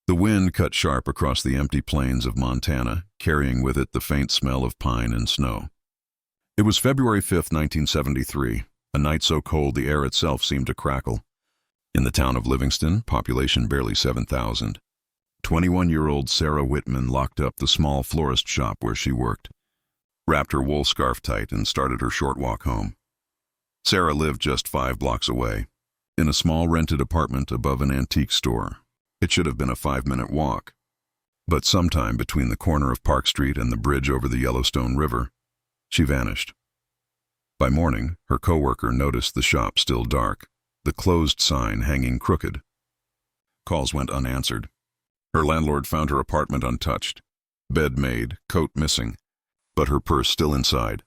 The wind cut sharp across the empty plains of Montana, carrying with it the faint smell of pine and snow. It was February 5, 1973, a night so cold the air itself seemed to crackle. In the town of Livingston, population barely 7,000, 21-year-old Sarah Whitman locked up the small florist shop where she worked, wrapped her wool scarf tight, and started her short walk home. Sarah lived just 5 blocks away, in a small rented apartment above an antique store. It should have been a 5-minute walk. But sometime between the corner of Park Street and the bridge over the Yellowstone River, she vanished. By morning, her coworker noticed the shop still dark, the closed sign hanging crooked. Calls went unanswered. Her landlord found her apartment untouched, bed made, coat missing, but her purse still inside.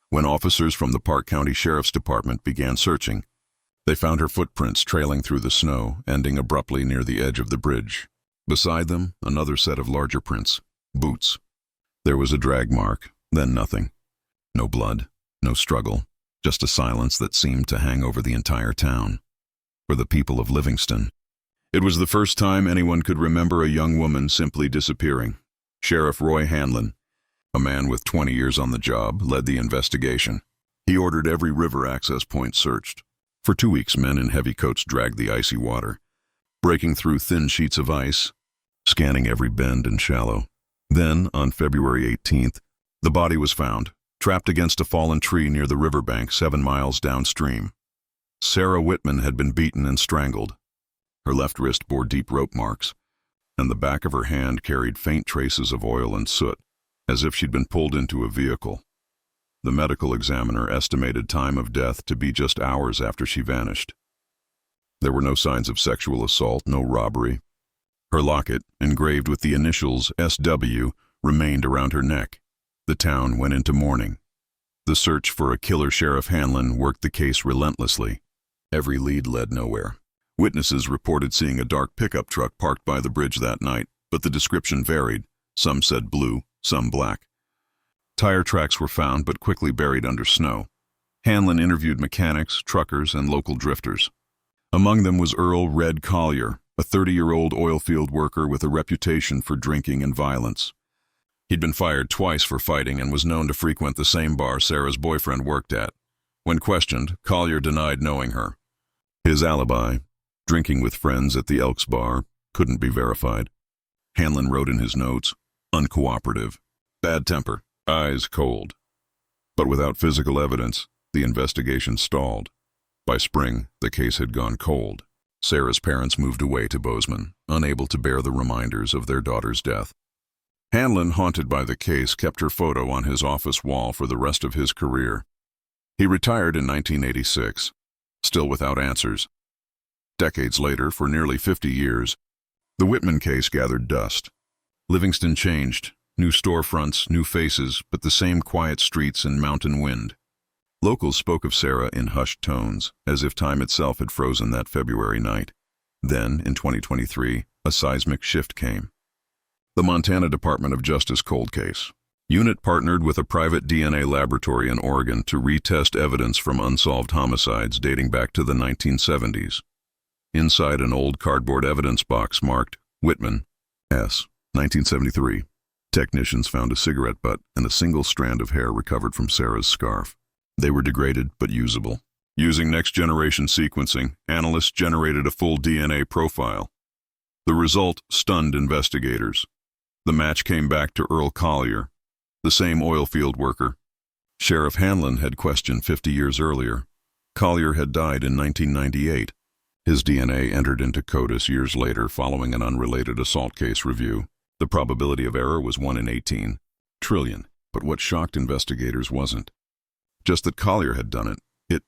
When officers from the Park County Sheriff's Department began searching, they found her footprints trailing through the snow, ending abruptly near the edge of the bridge. Beside them, another set of larger prints, boots. There was a drag mark, then nothing. No blood, no struggle, just a silence that seemed to hang over the entire town. For the people of Livingston, it was the first time anyone could remember a young woman simply disappearing. Sheriff Roy Hanlon, a man with 20 years on the job, led the investigation. He ordered every river access point searched. For 2 weeks, men in heavy coats dragged the icy water, breaking through thin sheets of ice, scanning every bend and shallow. Then, on February 18th, the body was found, trapped against a fallen tree near the riverbank 7 miles downstream. Sarah Whitman had been beaten and strangled. Her left wrist bore deep rope marks, and the back of her hand carried faint traces of oil and soot, as if she'd been pulled into a vehicle. The medical examiner estimated time of death to be just hours after she vanished. There were no signs of sexual assault, no robbery. Her locket, engraved with the initials SW, remained around her neck. The town went into mourning. The search for a killer, Sheriff Hanlon worked the case relentlessly. Every lead led nowhere. Witnesses reported seeing a dark pickup truck parked by the bridge that night, but the description varied. Some said blue, some black. Tire tracks were found but quickly buried under snow. Hanlon interviewed mechanics, truckers, and local drifters. Among them was Earl "Red" Collier, a 30-year-old oil field worker with a reputation for drinking and violence. He'd been fired twice for fighting and was known to frequent the same bar Sarah's boyfriend worked at. When questioned, Collier denied knowing her. His alibi, drinking with friends at the Elks Bar, couldn't be verified. Hanlon wrote in his notes, uncooperative, bad temper, eyes cold. But without physical evidence, the investigation stalled. By spring, the case had gone cold. Sarah's parents moved away to Bozeman, unable to bear the reminders of their daughter's death. Hanlon, haunted by the case, kept her photo on his office wall for the rest of his career. He retired in 1986, still without answers. Decades later, for nearly 50 years, the Whitman case gathered dust. Livingston changed. New storefronts, new faces, but the same quiet streets and mountain wind. Locals spoke of Sarah in hushed tones, as if time itself had frozen that February night. Then, in 2023, a seismic shift came. The Montana Department of Justice cold case. Unit partnered with a private DNA laboratory in Oregon to retest evidence from unsolved homicides dating back to the 1970s. Inside an old cardboard evidence box marked Whitman, S., 1973. Technicians found a cigarette butt and a single strand of hair recovered from Sarah's scarf. They were degraded but usable. Using next-generation sequencing, analysts generated a full DNA profile. The result stunned investigators. The match came back to Earl Collier, the same oil field worker. Sheriff Hanlon had questioned 50 years earlier. Collier had died in 1998. His DNA entered into CODIS years later following an unrelated assault case review. The probability of error was 1 in 18 trillion, but what shocked investigators wasn't just that Collier had done it. It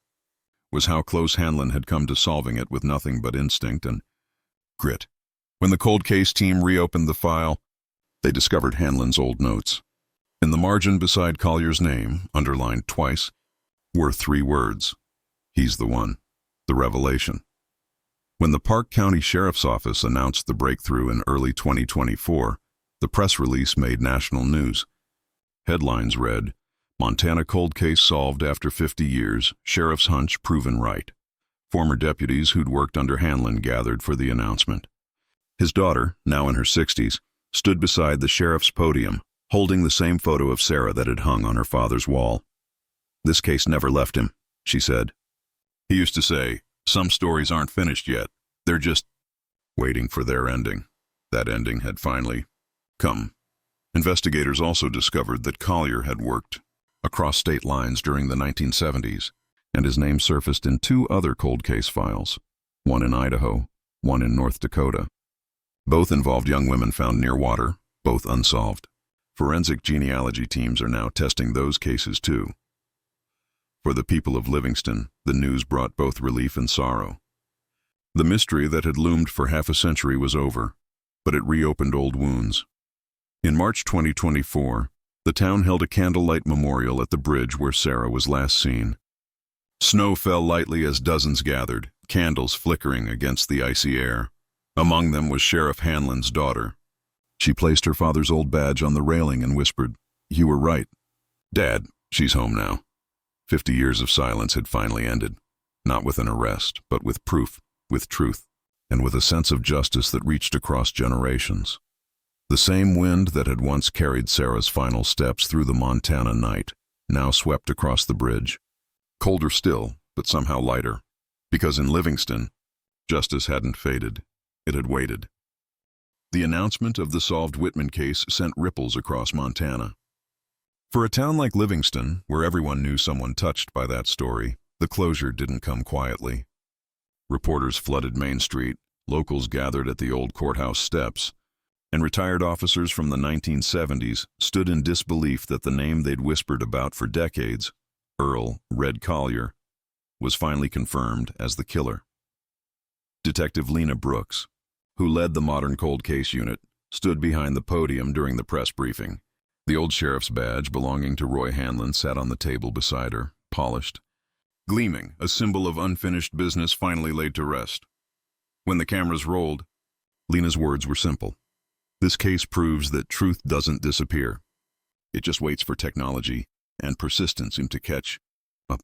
was how close Hanlon had come to solving it with nothing but instinct and grit. When the cold case team reopened the file, they discovered Hanlon's old notes. In the margin beside Collier's name, underlined twice, were 3 words. He's the one. The revelation. When the Park County Sheriff's Office announced the breakthrough in early 2024, the press release made national news. Headlines read, Montana cold case solved after 50 years, sheriff's hunch proven right. Former deputies who'd worked under Hanlon gathered for the announcement. His daughter, now in her 60s, stood beside the sheriff's podium, holding the same photo of Sarah that had hung on her father's wall. "This case never left him," she said. He used to say, "Some stories aren't finished yet. They're just waiting for their ending." That ending had finally come. Investigators also discovered that Collier had worked across state lines during the 1970s, and his name surfaced in 2 other cold case files, one in Idaho, one in North Dakota. Both involved young women found near water, both unsolved. Forensic genealogy teams are now testing those cases too. For the people of Livingston, the news brought both relief and sorrow. The mystery that had loomed for half a century was over, but it reopened old wounds. In March 2024, the town held a candlelight memorial at the bridge where Sarah was last seen. Snow fell lightly as dozens gathered, candles flickering against the icy air. Among them was Sheriff Hanlon's daughter. She placed her father's old badge on the railing and whispered, "You were right. Dad, she's home now." 50 years of silence had finally ended, not with an arrest, but with proof, with truth, and with a sense of justice that reached across generations. The same wind that had once carried Sarah's final steps through the Montana night now swept across the bridge. Colder still, but somehow lighter, because in Livingston, justice hadn't faded. It had waited. The announcement of the solved Whitman case sent ripples across Montana. For a town like Livingston, where everyone knew someone touched by that story, the closure didn't come quietly. Reporters flooded Main Street, locals gathered at the old courthouse steps, and retired officers from the 1970s stood in disbelief that the name they'd whispered about for decades, Earl "Red" Collier, was finally confirmed as the killer. Detective Lena Brooks, who led the modern cold case unit, stood behind the podium during the press briefing. The old sheriff's badge belonging to Roy Hanlon sat on the table beside her, polished, gleaming, a symbol of unfinished business finally laid to rest. When the cameras rolled, Lena's words were simple. "This case proves that truth doesn't disappear. It just waits for technology and persistence to catch up."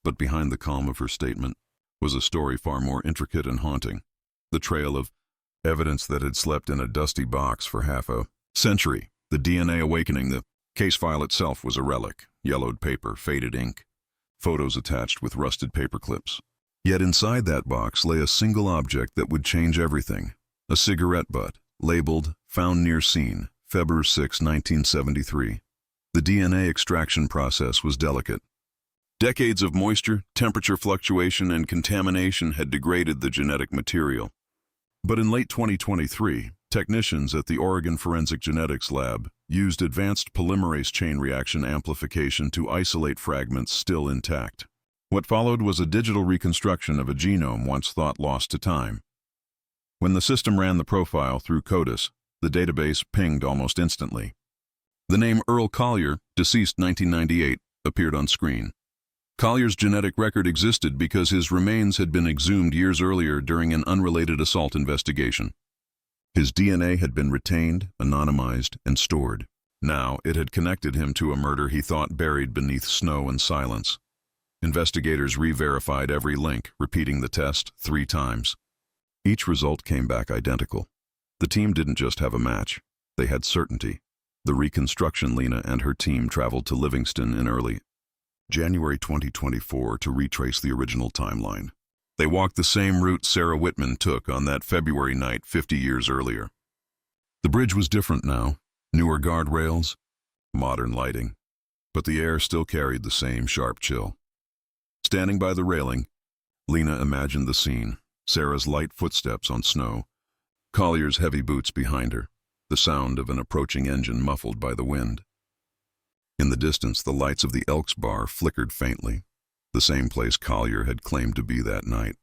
But behind the calm of her statement was a story far more intricate and haunting. The trail of evidence that had slept in a dusty box for half a century. The DNA awakening. The case file itself was a relic, yellowed paper, faded ink, photos attached with rusted paper clips. Yet inside that box lay a single object that would change everything. A cigarette butt, labeled "Found near scene, February 6, 1973. The DNA extraction process was delicate. Decades of moisture, temperature fluctuation, and contamination had degraded the genetic material. But in late 2023, technicians at the Oregon Forensic Genetics Lab used advanced polymerase chain reaction amplification to isolate fragments still intact. What followed was a digital reconstruction of a genome once thought lost to time. When the system ran the profile through CODIS, the database pinged almost instantly. The name Earl Collier, deceased 1998, appeared on screen. Collier's genetic record existed because his remains had been exhumed years earlier during an unrelated assault investigation. His DNA had been retained, anonymized, and stored. Now it had connected him to a murder he thought buried beneath snow and silence. Investigators re-verified every link, repeating the test 3 times. Each result came back identical. The team didn't just have a match, they had certainty. The reconstruction Lena and her team traveled to Livingston in early January 2024 to retrace the original timeline. They walked the same route Sarah Whitman took on that February night 50 years earlier. The bridge was different now, newer guardrails, modern lighting, but the air still carried the same sharp chill. Standing by the railing, Lena imagined the scene, Sarah's light footsteps on snow, Collier's heavy boots behind her, the sound of an approaching engine muffled by the wind. In the distance, the lights of the Elks Bar flickered faintly, the same place Collier had claimed to be that night.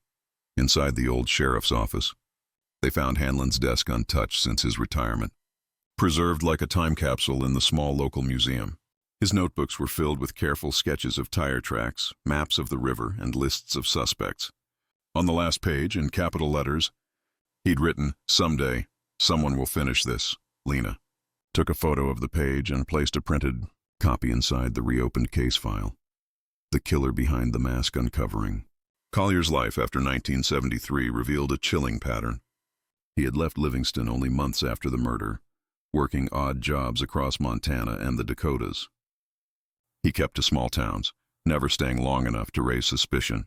Inside the old sheriff's office, they found Hanlon's desk untouched since his retirement, preserved like a time capsule in the small local museum. His notebooks were filled with careful sketches of tire tracks, maps of the river, and lists of suspects. On the last page, in capital letters, he'd written, "Someday, someone will finish this, Lena." Took a photo of the page and placed a printed copy inside the reopened case file. The killer behind the mask uncovering. Collier's life after 1973 revealed a chilling pattern. He had left Livingston only months after the murder, working odd jobs across Montana and the Dakotas. He kept to small towns, never staying long enough to raise suspicion.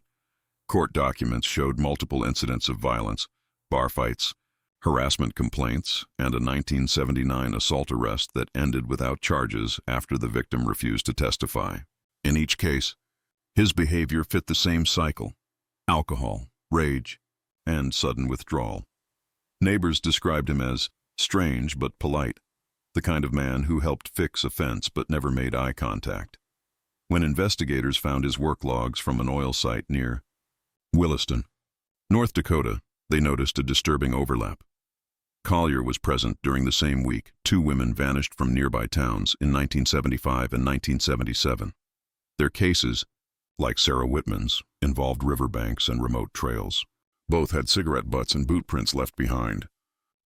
Court documents showed multiple incidents of violence, bar fights, harassment complaints, and a 1979 assault arrest that ended without charges after the victim refused to testify. In each case, his behavior fit the same cycle: alcohol, rage, and sudden withdrawal. Neighbors described him as strange but polite, the kind of man who helped fix a fence but never made eye contact. When investigators found his work logs from an oil site near Yellowstone, North Dakota, they noticed a disturbing overlap. Collier was present during the same week. Two women vanished from nearby towns in 1975 and 1977. Their cases, like Sarah Whitman's, involved riverbanks and remote trails. Both had cigarette butts and boot prints left behind.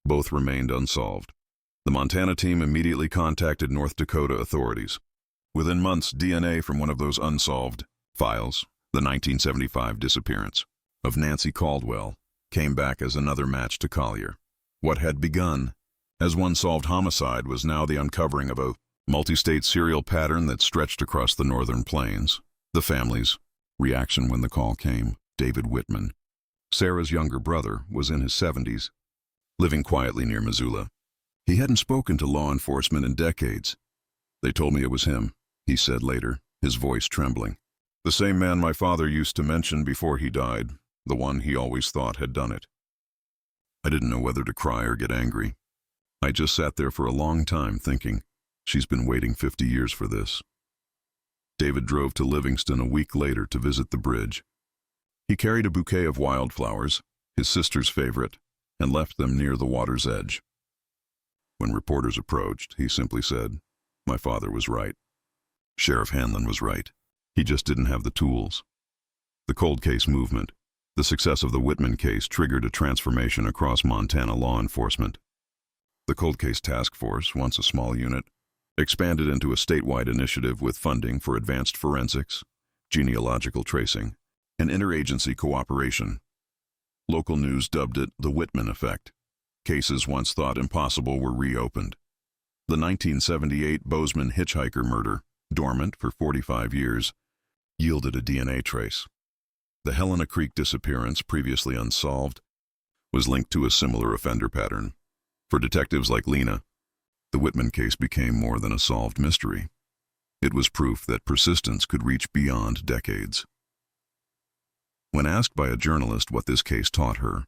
Both remained unsolved. The Montana team immediately contacted North Dakota authorities. Within months, DNA from one of those unsolved files, the 1975 disappearance of Nancy Caldwell, came back as another match to Collier. What had begun as one solved homicide was now the uncovering of a multi-state serial pattern that stretched across the northern plains. The family's reaction when the call came: David Whitman, Sarah's younger brother, was in his 70s, living quietly near Missoula. He hadn't spoken to law enforcement in decades. "They told me it was him," he said later, his voice trembling. "The same man my father used to mention before he died, the one he always thought had done it." I didn't know whether to cry or get angry. I just sat there for a long time thinking, she's been waiting 50 years for this. David drove to Livingston a week later to visit the bridge. He carried a bouquet of wildflowers, his sister's favorite, and left them near the water's edge. When reporters approached, he simply said, "My father was right. Sheriff Hanlon was right. He just didn't have the tools." The cold case movement, the success of the Whitman case, triggered a transformation across Montana law enforcement. The Cold Case Task Force, once a small unit, expanded into a statewide initiative with funding for advanced forensics, genealogical tracing, and interagency cooperation. Local news dubbed it the Whitman effect. Cases once thought impossible were reopened. The 1978 Bozeman hitchhiker murder, dormant for 45 years, yielded a DNA trace. The Helena Creek disappearance, previously unsolved, was linked to a similar offender pattern. For detectives like Lena, the Whitman case became more than a solved mystery. It was proof that persistence could reach beyond decades. When asked by a journalist what this case taught her,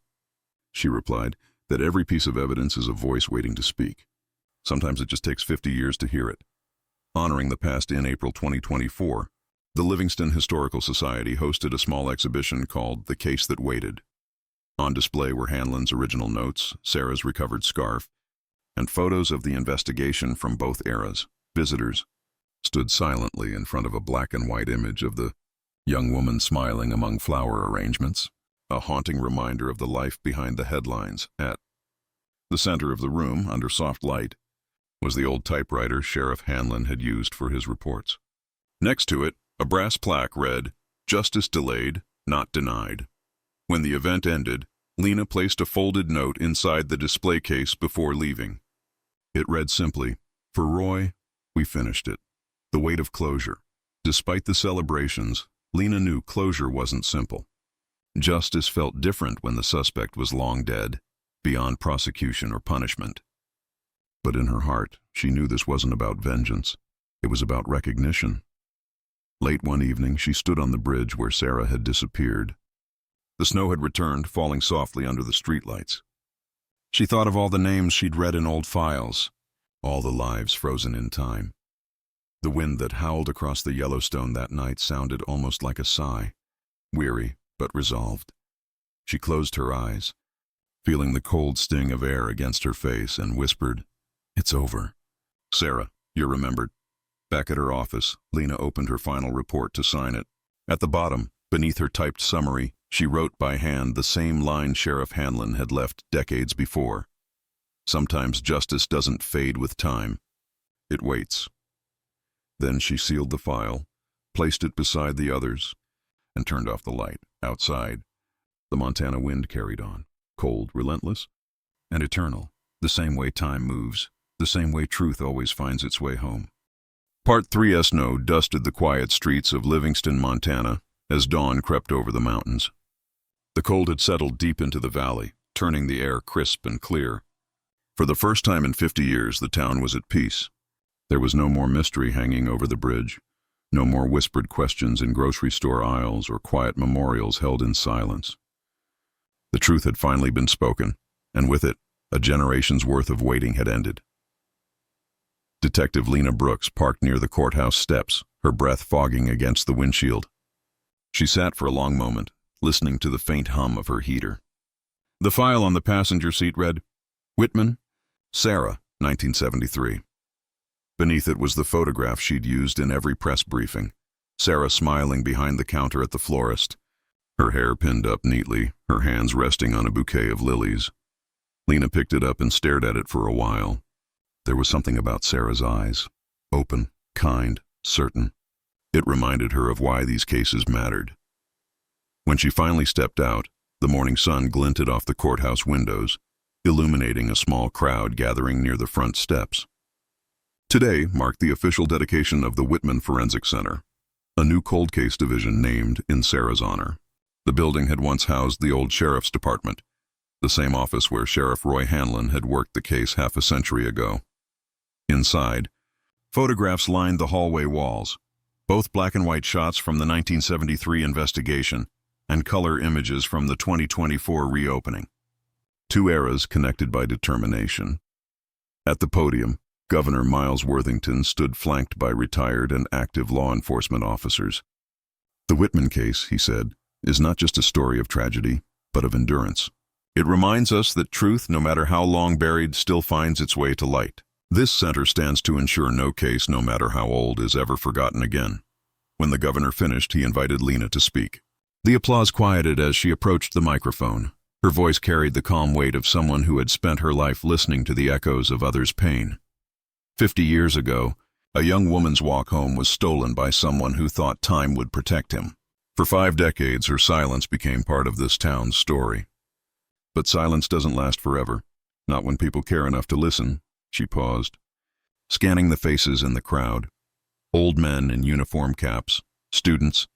she replied that every piece of evidence is a voice waiting to speak. Sometimes it just takes 50 years to hear it. Honoring the past, in April 2024, the Livingston Historical Society hosted a small exhibition called The Case That Waited. On display were Hanlon's original notes, Sarah's recovered scarf, and photos of the investigation from both eras. Visitors stood silently in front of a black and white image of the young woman smiling among flower arrangements, a haunting reminder of the life behind the headlines. At the center of the room, under soft light, was the old typewriter Sheriff Hanlon had used for his reports. Next to it, a brass plaque read, "Justice delayed, not denied." When the event ended, Lena placed a folded note inside the display case before leaving. It read simply, "For Roy, we finished it." The weight of closure. Despite the celebrations, Lena knew closure wasn't simple. Justice felt different when the suspect was long dead, beyond prosecution or punishment. But in her heart, she knew this wasn't about vengeance. It was about recognition. Late one evening, she stood on the bridge where Sarah had disappeared. The snow had returned, falling softly under the streetlights. She thought of all the names she'd read in old files, all the lives frozen in time. The wind that howled across the Yellowstone that night sounded almost like a sigh, weary but resolved. She closed her eyes, feeling the cold sting of air against her face, and whispered, "It's over. Sarah, you're remembered." Back at her office, Lena opened her final report to sign it. At the bottom, beneath her typed summary, she wrote by hand the same line Sheriff Hanlon had left decades before. "Sometimes justice doesn't fade with time. It waits." Then she sealed the file, placed it beside the others, and turned off the light. Outside, the Montana wind carried on, cold, relentless, and eternal, the same way time moves, the same way truth always finds its way home. Part 3 Snow dusted the quiet streets of Livingston, Montana, as dawn crept over the mountains. The cold had settled deep into the valley, turning the air crisp and clear. For the first time in 50 years, the town was at peace. There was no more mystery hanging over the bridge, no more whispered questions in grocery store aisles or quiet memorials held in silence. The truth had finally been spoken, and with it, a generation's worth of waiting had ended. Detective Lena Brooks parked near the courthouse steps, her breath fogging against the windshield. She sat for a long moment, listening to the faint hum of her heater. The file on the passenger seat read, Whitman, Sarah, 1973. Beneath it was the photograph she'd used in every press briefing, Sarah smiling behind the counter at the florist, her hair pinned up neatly, her hands resting on a bouquet of lilies. Lena picked it up and stared at it for a while. There was something about Sarah's eyes, open, kind, certain. It reminded her of why these cases mattered. When she finally stepped out, the morning sun glinted off the courthouse windows, illuminating a small crowd gathering near the front steps. Today marked the official dedication of the Whitman Forensic Center, a new cold case division named in Sarah's honor. The building had once housed the old sheriff's department, the same office where Sheriff Roy Hanlon had worked the case half a century ago. Inside, photographs lined the hallway walls, both black and white shots from the 1973 investigation and color images from the 2024 reopening. Two eras connected by determination. At the podium, Governor Miles Worthington stood flanked by retired and active law enforcement officers. The Whitman case, he said, is not just a story of tragedy, but of endurance. It reminds us that truth, no matter how long buried, still finds its way to light. This center stands to ensure no case, no matter how old, is ever forgotten again. When the governor finished, he invited Lena to speak. The applause quieted as she approached the microphone. Her voice carried the calm weight of someone who had spent her life listening to the echoes of others' pain. 50 years ago, a young woman's walk home was stolen by someone who thought time would protect him. For 5 decades, her silence became part of this town's story. But silence doesn't last forever, not when people care enough to listen. She paused, scanning the faces in the crowd. Old men in uniform caps, students,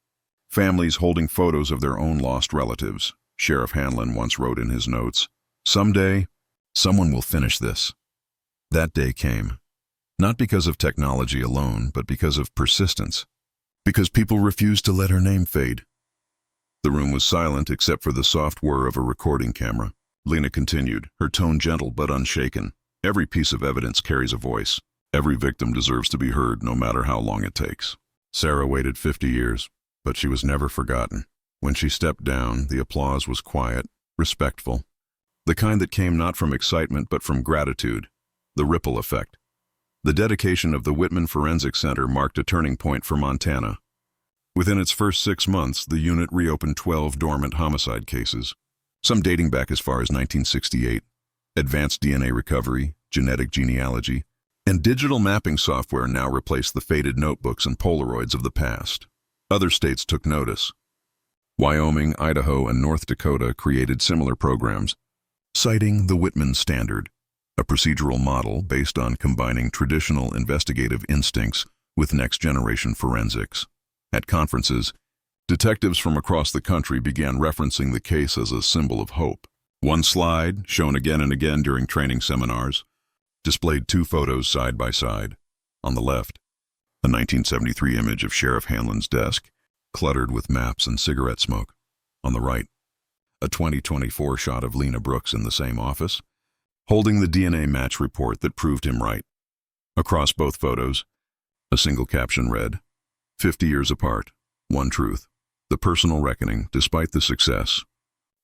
families holding photos of their own lost relatives. Sheriff Hanlon once wrote in his notes, "Someday, someone will finish this." That day came, not because of technology alone, but because of persistence, because people refused to let her name fade. The room was silent except for the soft whir of a recording camera. Lena continued, her tone gentle but unshaken. Every piece of evidence carries a voice. Every victim deserves to be heard, no matter how long it takes. Sarah waited 50 years, but she was never forgotten. When she stepped down, the applause was quiet, respectful, the kind that came not from excitement but from gratitude, the ripple effect. The dedication of the Whitman Forensic Center marked a turning point for Montana. Within its first 6 months, the unit reopened 12 dormant homicide cases, some dating back as far as 1968. Advanced DNA recovery, genetic genealogy, and digital mapping software now replaced the faded notebooks and Polaroids of the past. Other states took notice. Wyoming, Idaho, and North Dakota created similar programs, citing the Whitman Standard, a procedural model based on combining traditional investigative instincts with next-generation forensics. At conferences, detectives from across the country began referencing the case as a symbol of hope. One slide, shown again and again during training seminars, displayed 2 photos side by side. On the left, a 1973 image of Sheriff Hanlon's desk, cluttered with maps and cigarette smoke. On the right, a 2024 shot of Lena Brooks in the same office, holding the DNA match report that proved him right. Across both photos, a single caption read, 50 years apart, one truth, the personal reckoning despite the success.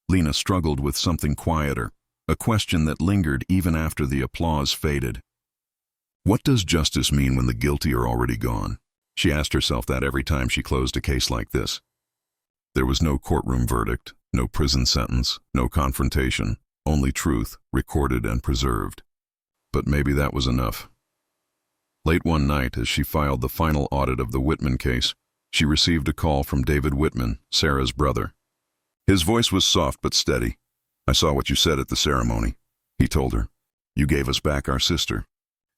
Lena struggled with something quieter, a question that lingered even after the applause faded. What does justice mean when the guilty are already gone? She asked herself that every time she closed a case like this. There was no courtroom verdict, no prison sentence, no confrontation, only truth, recorded and preserved. But maybe that was enough. Late one night, as she filed the final audit of the Whitman case, she received a call from David Whitman, Sarah's brother. His voice was soft but steady. "I saw what you said at the ceremony," he told her. You gave us back our sister.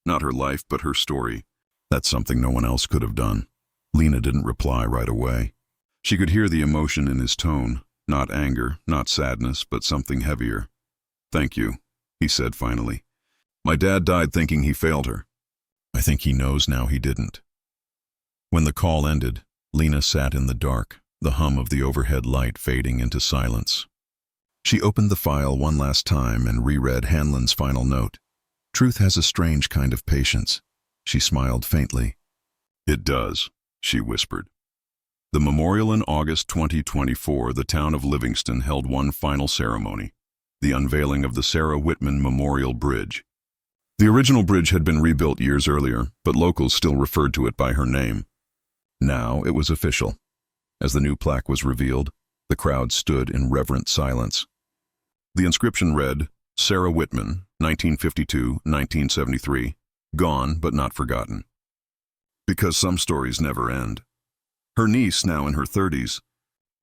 Not her life, but her story. That's something no one else could have done. Lena didn't reply right away. She could hear the emotion in his tone, not anger, not sadness, but something heavier. Thank you, he said finally. My dad died thinking he failed her. I think he knows now he didn't. When the call ended, Lena sat in the dark, the hum of the overhead light fading into silence. She opened the file one last time and reread Hanlon's final note. Truth has a strange kind of patience. She smiled faintly. It does, she whispered. The memorial in August 2024, the town of Livingston held one final ceremony, the unveiling of the Sarah Whitman Memorial Bridge. The original bridge had been rebuilt years earlier, but locals still referred to it by her name. Now it was official. As the new plaque was revealed, the crowd stood in reverent silence. The inscription read, Sarah Whitman, 1952-1973, gone but not forgotten. Because some stories never end. Her niece, now in her 30s,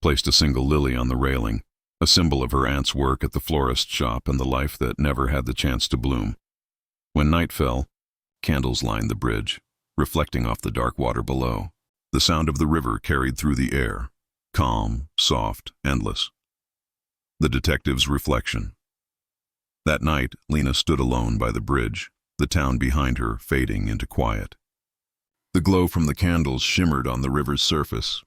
placed a single lily on the railing, a symbol of her aunt's work at the florist shop and the life that never had the chance to bloom. When night fell, candles lined the bridge, reflecting off the dark water below. The sound of the river carried through the air, calm, soft, endless. The detective's reflection. That night, Lena stood alone by the bridge, the town behind her fading into quiet. The glow from the candles shimmered on the river's surface.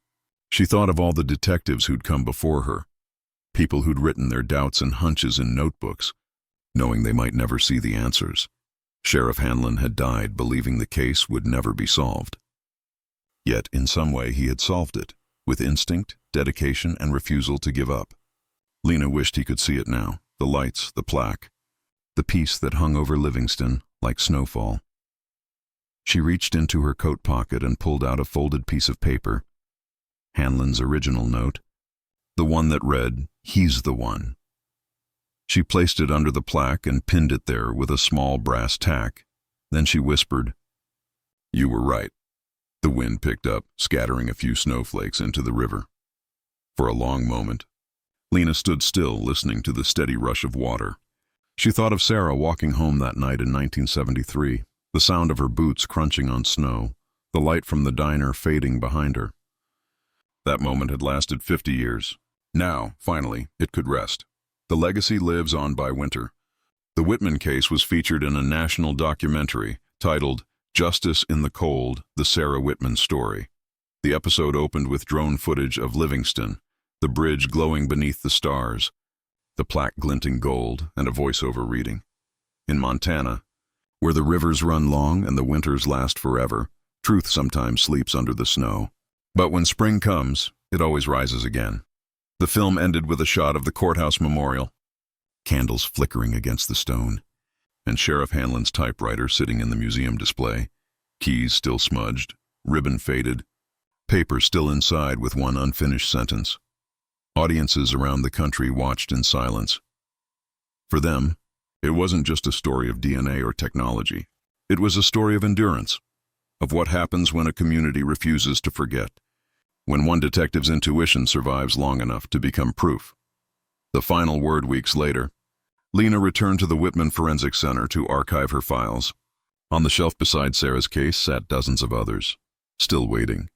She thought of all the detectives who'd come before her, people who'd written their doubts and hunches in notebooks, knowing they might never see the answers. Sheriff Hanlon had died believing the case would never be solved. Yet, in some way, he had solved it, with instinct, dedication, and refusal to give up. Lena wished he could see it now, the lights, the plaque, the peace that hung over Livingston like snowfall. She reached into her coat pocket and pulled out a folded piece of paper. Hanlon's original note, the one that read, "He's the one." She placed it under the plaque and pinned it there with a small brass tack. Then she whispered, "You were right." The wind picked up, scattering a few snowflakes into the river. For a long moment, Lena stood still, listening to the steady rush of water. She thought of Sarah walking home that night in 1973, the sound of her boots crunching on snow, the light from the diner fading behind her. That moment had lasted 50 years. Now, finally, it could rest. The legacy lives on by winter. The Whitman case was featured in a national documentary titled Justice in the Cold, The Sarah Whitman Story. The episode opened with drone footage of Livingston, the bridge glowing beneath the stars, the plaque glinting gold, and a voiceover reading. In Montana, where the rivers run long and the winters last forever, truth sometimes sleeps under the snow. But when spring comes, it always rises again. The film ended with a shot of the courthouse memorial, candles flickering against the stone, and Sheriff Hanlon's typewriter sitting in the museum display, keys still smudged, ribbon faded, paper still inside with one unfinished sentence. Audiences around the country watched in silence. For them, it wasn't just a story of DNA or technology. It was a story of endurance, of what happens when a community refuses to forget, when one detective's intuition survives long enough to become proof. The final word weeks later, Lena returned to the Whitman Forensic Center to archive her files. On the shelf beside Sarah's case sat dozens of others, still waiting,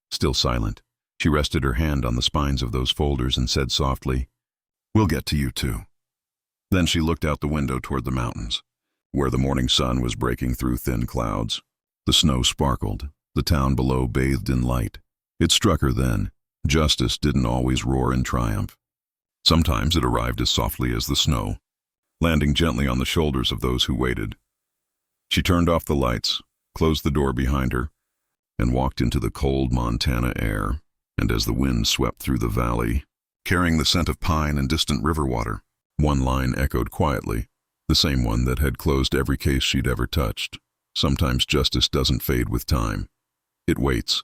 still silent. She rested her hand on the spines of those folders and said softly, "We'll get to you too." Then she looked out the window toward the mountains, where the morning sun was breaking through thin clouds. The snow sparkled, the town below bathed in light. It struck her then, justice didn't always roar in triumph. Sometimes it arrived as softly as the snow, landing gently on the shoulders of those who waited. She turned off the lights, closed the door behind her, and walked into the cold Montana air. And as the wind swept through the valley, carrying the scent of pine and distant river water, one line echoed quietly, the same one that had closed every case she'd ever touched. Sometimes justice doesn't fade with time. It waits,